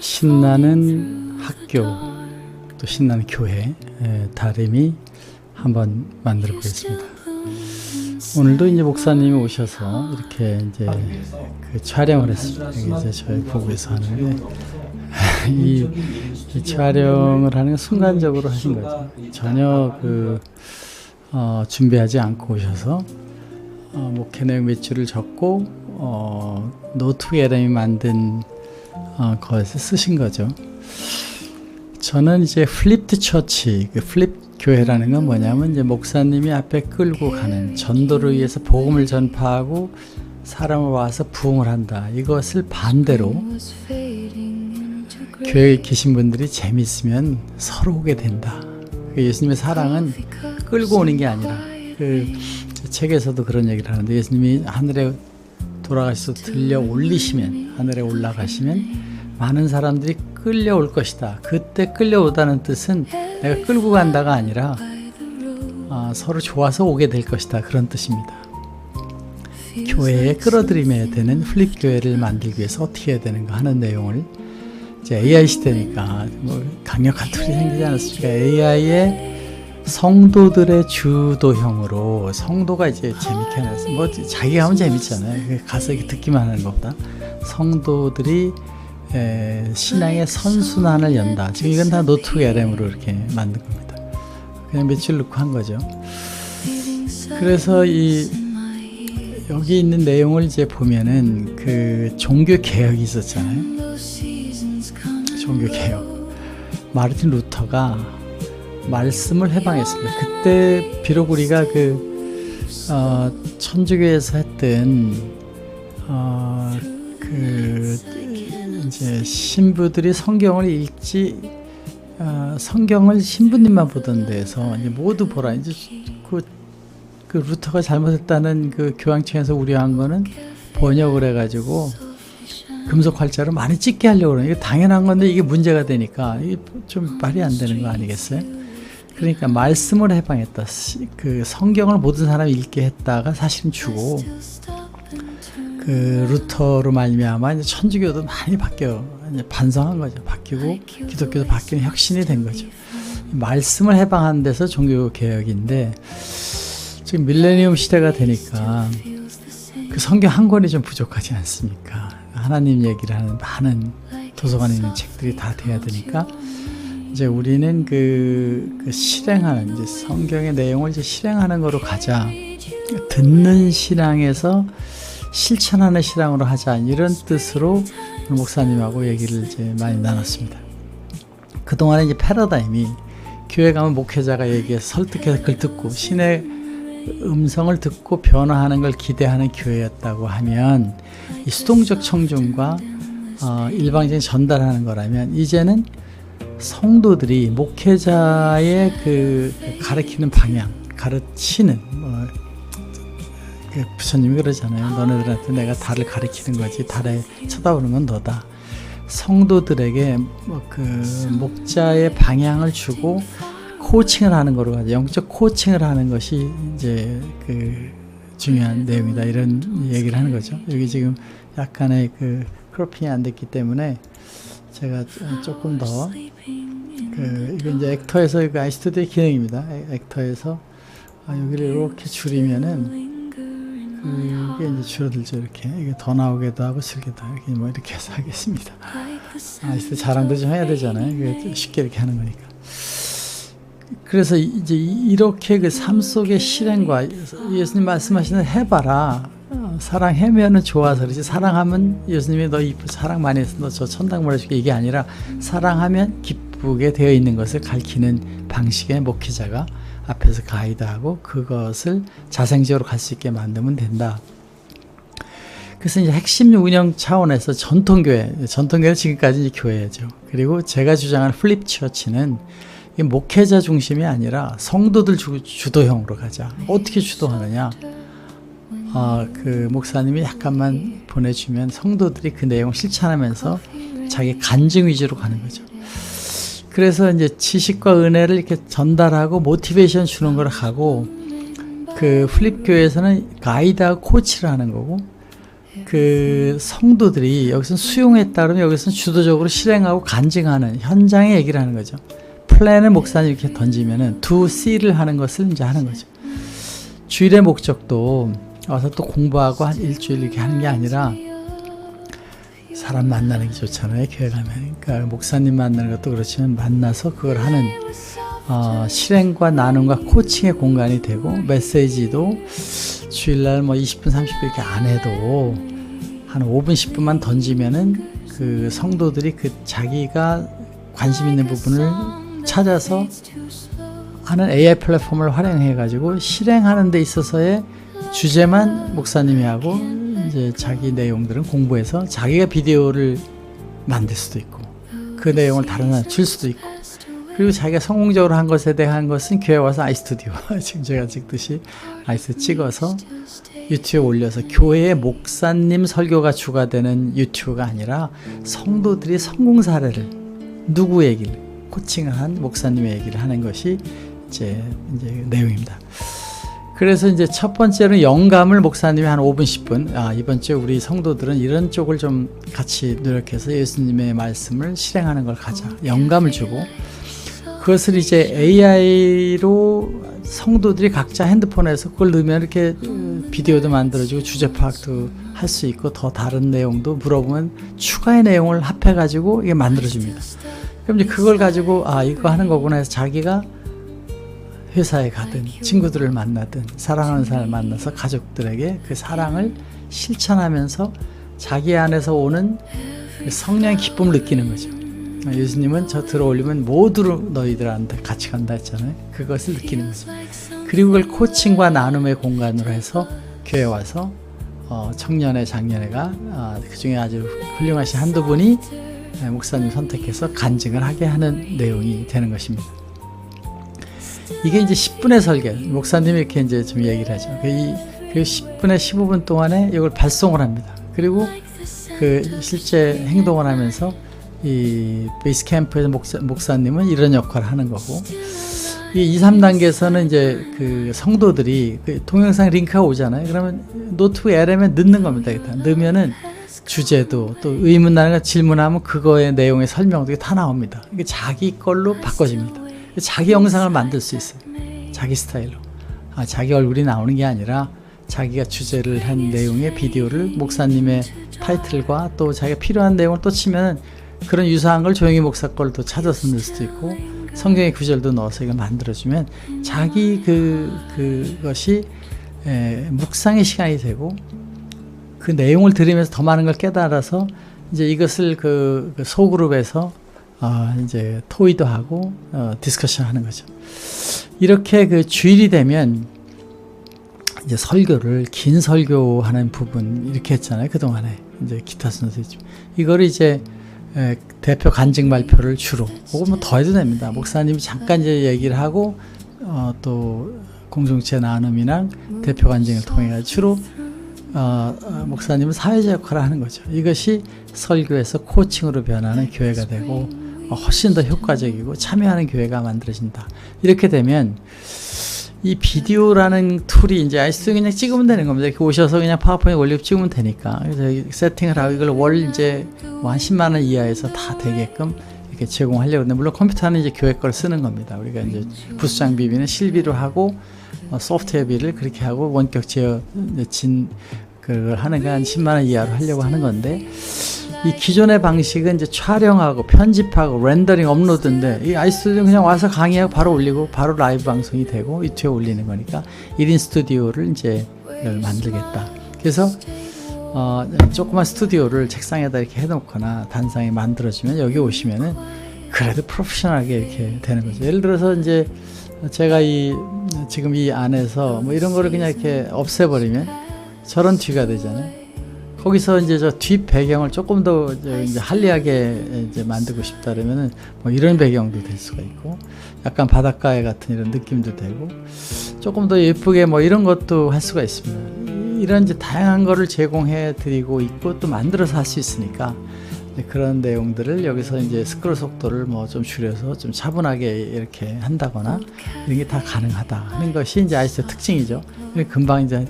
신나는 학교, 또 신나는 교회, 다림이 한번 만들어 보겠습니다. 오늘도 이제 목사님이 오셔서 이렇게 이제 그 촬영을 했습니다. 이제 저희 부부에서 하는데 이 촬영을 하는 건 순간적으로 하신 거죠. 전혀 준비하지 않고 오셔서 목회 내용 몇 줄을 적고 노트에람이 만든 것을 쓰신 거죠. 저는 이제 플립드 처치, 플립 교회라는 건 뭐냐면 이제 목사님이 앞에 끌고 가는 전도를 위해서 복음을 전파하고 사람을 와서 부흥을 한다. 이것을 반대로 교회에 계신 분들이 재밌으면 서로 오게 된다. 예수님의 사랑은 끌고 오는 게 아니라 책에서도 그런 얘기를 하는데 예수님이 하늘에 돌아가셔서 들려 올리시면 하늘에 올라가시면 많은 사람들이 끌려올 것이다. 그때 끌려오다는 뜻은 내가 끌고 간다가 아니라 서로 좋아서 오게 될 것이다. 그런 뜻입니다. 교회에 끌어들임해야 되는 플립 교회를 만들기 위해서 어떻게 해야 되는가 하는 내용을 이제 AI 시대니까 강력한 툴이 생기지 않았습니까? AI의 성도들의 주도형으로 성도가 이제 재밌게 하는 자기가 하면 재밌잖아요. 가서 이렇게 듣기만 하는 것보다 성도들이 신앙의 선순환을 연다. 지금 이건 다 노트 LM으로 이렇게 만든 겁니다. 그냥 며칠 넣고 한 거죠. 그래서 여기 있는 내용을 이제 보면은 그 종교 개혁이 있었잖아요. 종교 개혁. 마르틴 루터가 말씀을 해방했습니다. 그때 비록 우리가 천주교에서 했던 이제 신부들이 성경을 읽지 성경을 신부님만 보던 데에서 이제 모두 보라. 이제 그 루터가 잘못했다는 그 교황청에서 우려한 거는 번역을 해가지고 금속 활자로 많이 찍게 하려고 그러는 이게 당연한 건데 이게 문제가 되니까 이게 좀 말이 안 되는 거 아니겠어요? 그러니까 말씀을 해방했다. 그 성경을 모든 사람이 읽게 했다가 사실은 주고 그 루터로 말미암아 이제 천주교도 많이 이제 반성한 거죠. 바뀌고 기독교도 바뀌는 혁신이 된 거죠. 말씀을 해방하는 데서 종교 개혁인데 지금 밀레니엄 시대가 되니까 그 성경 한 권이 좀 부족하지 않습니까? 하나님 얘기를 하는 많은 도서관에 있는 책들이 다 돼야 되니까 이제 우리는 실행하는 이제 성경의 내용을 이제 실행하는 거로 가자. 듣는 신앙에서 실천하는 신앙으로 하자. 이런 뜻으로 목사님하고 얘기를 이제 많이 나눴습니다. 그동안에 이제 패러다임이 교회 가면 목회자가 얘기해서 설득해서 그걸 듣고 신의 음성을 듣고 변화하는 걸 기대하는 교회였다고 하면 이 수동적 청중과 일방적인 전달하는 거라면 이제는 성도들이 목회자의 가르치는 방향, 가르치는 부처님이 그러잖아요. 너네들한테 내가 달을 가르치는 거지 달에 쳐다보는 건 너다. 성도들에게 목자의 방향을 주고 코칭을 하는 거로 가죠. 영적 코칭을 하는 것이 이제 중요한 내용이다. 이런 얘기를 하는 거죠. 여기 지금 약간의 크로핑이 안 됐기 때문에 제가 조금 더 이건 이제 액터에서 아이스튜디오의 기능입니다. 액터에서 여기를 이렇게 줄이면은 이게 이제 줄어들죠. 이렇게 이게 더 나오기도 하고 슬기도 하고 이렇게 해서 하겠습니다. 아이스튜디오 자랑도 좀 해야 되잖아요. 이게 쉽게 이렇게 하는 거니까. 그래서 이제 이렇게 삶 속의 실행과 예수님 말씀하시는 해봐라. 사랑하면은 좋아서 그렇지. 사랑하면 예수님이 너 사랑 많이 해서 너 저 천당 보내줄게 이게 아니라 사랑하면 기쁘게 되어 있는 것을 가르치는 방식의 목회자가 앞에서 가이드하고 그것을 자생적으로 갈 수 있게 만들면 된다. 그래서 이제 핵심 운영 차원에서 전통교회는 지금까지 교회죠. 그리고 제가 주장하는 플립 처치는 목회자 중심이 아니라 성도들 주도형으로 가자. 어떻게 주도하느냐? 목사님이 약간만 보내주면 성도들이 그 내용을 실천하면서 자기 간증 위주로 가는 거죠. 그래서 이제 지식과 은혜를 이렇게 전달하고 모티베이션 주는 걸 하고 플립 교회에서는 가이드하고 코치를 하는 거고 그 성도들이 여기서 수용했다 그러면 여기서는 주도적으로 실행하고 간증하는 현장의 얘기를 하는 거죠. 플랜을 목사님 이렇게 던지면은 do see를 하는 것을 이제 하는 거죠. 주일의 목적도 와서 또 공부하고 한 일주일 이렇게 하는 게 아니라 사람 만나는 게 좋잖아요. 교회 가면. 그러니까 목사님 만나는 것도 그렇지만 만나서 그걸 하는 실행과 나눔과 코칭의 공간이 되고 메시지도 주일날 뭐 20분 30분 이렇게 안 해도 한 5분 10분만 던지면은 그 성도들이 그 자기가 관심 있는 부분을 찾아서 하는 AI 플랫폼을 활용해 가지고 실행하는 데 있어서의 주제만 목사님이 하고 이제 자기 내용들은 공부해서 자기가 비디오를 만들 수도 있고 그 내용을 다른 사람한테 줄 수도 있고 그리고 자기가 성공적으로 한 것에 대한 것은 교회 와서 아이스튜디오 지금 제가 찍듯이 아이스 찍어서 유튜브에 올려서 교회의 목사님 설교가 주가 되는 유튜브가 아니라 성도들이 성공 사례를 누구 얘기를 코칭을 한 목사님의 얘기를 하는 것이 이제 내용입니다. 그래서 이제 첫 번째로는 영감을 목사님이 한 5분 10분 이번 주에 우리 성도들은 이런 쪽을 좀 같이 노력해서 예수님의 말씀을 실행하는 걸 가자. 영감을 주고 그것을 이제 AI로 성도들이 각자 핸드폰에서 그걸 넣으면 이렇게 비디오도 만들어주고 주제 파악도 할 수 있고 더 다른 내용도 물어보면 추가의 내용을 합해가지고 이게 만들어줍니다. 그럼 이제 그걸 가지고 이거 하는 거구나 해서 자기가 회사에 가든 친구들을 만나든 사랑하는 사람을 만나서 가족들에게 그 사랑을 실천하면서 자기 안에서 오는 그 성령의 기쁨을 느끼는 거죠. 예수님은 저 들어올리면 모두 너희들한테 같이 간다 했잖아요. 그것을 느끼는 거죠. 그리고 그걸 코칭과 나눔의 공간으로 해서 교회 와서 청년회 장년회가 그중에 아주 훌륭하신 한두 분이 목사님 선택해서 간증을 하게 하는 내용이 되는 것입니다. 이게 이제 10분의 설계, 목사님이 이렇게 이제 좀 얘기를 하죠. 그 10분에 15분 동안에 이걸 발송을 합니다. 그리고 그 실제 행동을 하면서 이 베이스 캠프에서 목사님은 이런 역할을 하는 거고, 이 2, 3단계에서는 이제 그 성도들이 그 동영상 링크가 오잖아요. 그러면 노트북 LM에 넣는 겁니다. 넣으면은 주제도 또 의문 나는 거 질문하면 그거의 내용의 설명도 다 나옵니다. 이게 자기 걸로 바꿔집니다. 자기 영상을 만들 수 있어요. 자기 스타일로. 자기 얼굴이 나오는 게 아니라 자기가 주제를 한 내용의 비디오를 목사님의 타이틀과 또 자기가 필요한 내용을 또 치면 그런 유사한 걸 조용히 목사 걸 또 찾아서 넣을 수도 있고 성경의 구절도 넣어서 이걸 만들어주면 자기 그것이 묵상의 시간이 되고 그 내용을 들으면서 더 많은 걸 깨달아서 이제 이것을 그 소그룹에서 이제 토의도 하고 디스커션 하는 거죠. 이렇게 그 주일이 되면 이제 설교를 긴 설교하는 부분 이렇게 했잖아요. 그 동안에 이제 기타 선생님 이거를 이제 대표 간증 발표를 주로 혹은 뭐 더 해도 됩니다. 목사님이 잠깐 이제 얘기를 하고 또 공동체 나눔이나 대표 간증을 통해 주로 목사님은 사회자 역할을 하는 거죠. 이것이 설교에서 코칭으로 변하는 교회가 되고 훨씬 더 효과적이고 참여하는 교회가 만들어진다. 이렇게 되면 이 비디오라는 툴이 이제 아이스도 그냥 찍으면 되는 겁니다. 이렇게 오셔서 그냥 파워포인트 올리고 찍으면 되니까. 그래서 세팅을 하고 이걸 월 이제 뭐 한 10만 원 이하에서 다 되게끔 이렇게 제공하려고 하는데, 물론 컴퓨터는 이제 교회 걸 쓰는 겁니다. 우리가 이제 부수 장비비는 실비로 하고 소프트웨어비를 그렇게 하고 원격 제어 그걸 하는 게 한 10만 원 이하로 하려고 하는 건데, 이 기존의 방식은 이제 촬영하고 편집하고 렌더링 업로드인데, 이 아이스튜디오는 그냥 와서 강의하고 바로 올리고 바로 라이브 방송이 되고 유튜브에 올리는 거니까 1인 스튜디오를 이제 만들겠다. 그래서 조그만 스튜디오를 책상에다 이렇게 해놓거나 단상에 만들어주면 여기 오시면은 그래도 프로페셔널하게 이렇게 되는 거죠. 예를 들어서 이제 제가 지금 이 안에서 뭐 이런 거를 그냥 이렇게 없애버리면 저런 뒤가 되잖아요. 거기서 이제 저 뒷 배경을 조금 더 이제 한리하게 이제 만들고 싶다 그러면은 뭐 이런 배경도 될 수가 있고, 약간 바닷가에 같은 이런 느낌도 되고, 조금 더 예쁘게 뭐 이런 것도 할 수가 있습니다. 이런 이제 다양한 거를 제공해 드리고 있고 또 만들어서 할 수 있으니까 그런 내용들을 여기서 이제 스크롤 속도를 뭐 좀 줄여서 좀 차분하게 이렇게 한다거나 이런 게 다 가능하다 하는 것이 이제 아이스의 특징이죠. 금방 이제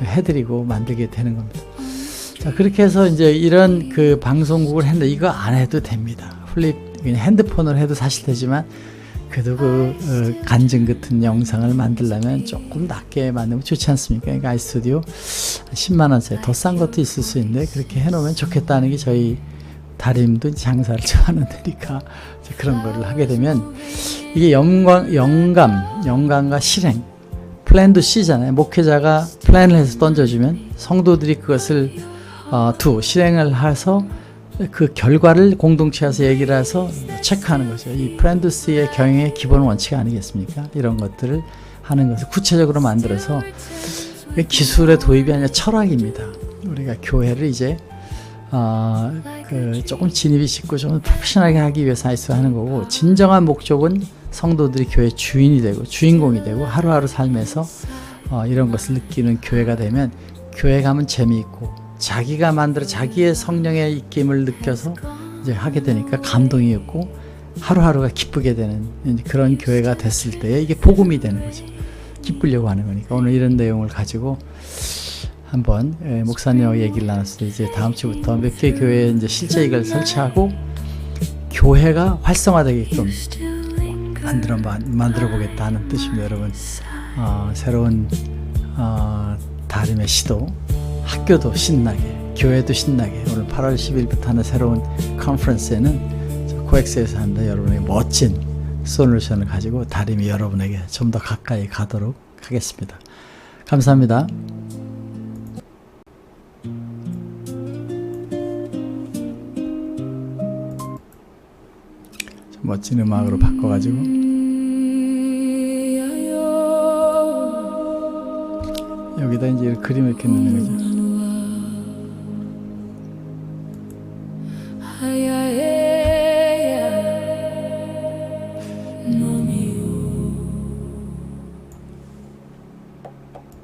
해드리고 만들게 되는 겁니다. 자, 그렇게 해서 이제 이런 그 방송국을 했는데 이거 안 해도 됩니다. 플립 그냥 핸드폰으로 해도 사실 되지만 그래도 그 간증 같은 영상을 만들려면 조금 낮게 만들면 좋지 않습니까? 그러니까 아이스튜디오 10만 원짜리 더 싼 것도 있을 수 있는데 그렇게 해놓으면 좋겠다는 게 저희 다림도 장사를 좀 하는 데니까 그런 거를 하게 되면 이게 영감과 실행 플랜도 C잖아요. 목회자가 플랜을 해서 던져주면 성도들이 그것을 실행을 해서 그 결과를 공동체에서 얘기를 해서 체크하는 거죠. 이 플랜 C의 경영의 기본 원칙 아니겠습니까? 이런 것들을 하는 것을 구체적으로 만들어서 기술의 도입이 아니라 철학입니다. 우리가 교회를 이제 조금 진입이 쉽고 좀 프로페셔널하게 하기 위해서 하는 거고 진정한 목적은 성도들이 교회 주인이 되고 주인공이 되고 하루하루 삶에서 이런 것을 느끼는 교회가 되면 교회 가면 재미있고 자기가 만들어 자기의 성령의 입김을 느껴서 이제 하게 되니까 감동이 있고 하루하루가 기쁘게 되는 그런 교회가 됐을 때 이게 복음이 되는 거죠. 기쁘려고 하는 거니까 오늘 이런 내용을 가지고 한번 목사님하고 얘기를 나눴을 때 이제 다음 주부터 몇 개 교회에 이제 실제 이걸 설치하고 교회가 활성화되게끔 만들어 보겠다 하는 뜻입니다. 여러분 새로운 다림의 시도 학교도 신나게 교회도 신나게 오늘 8월 10일부터 하는 새로운 컨퍼런스에는 코엑스에서 한다 여러분에게 멋진 솔루션을 가지고 다림이 여러분에게 좀 더 가까이 가도록 하겠습니다. 감사합니다. 멋진 음악으로 바꿔가지고 여기다 이제 그림을 이렇게 넣는 거죠.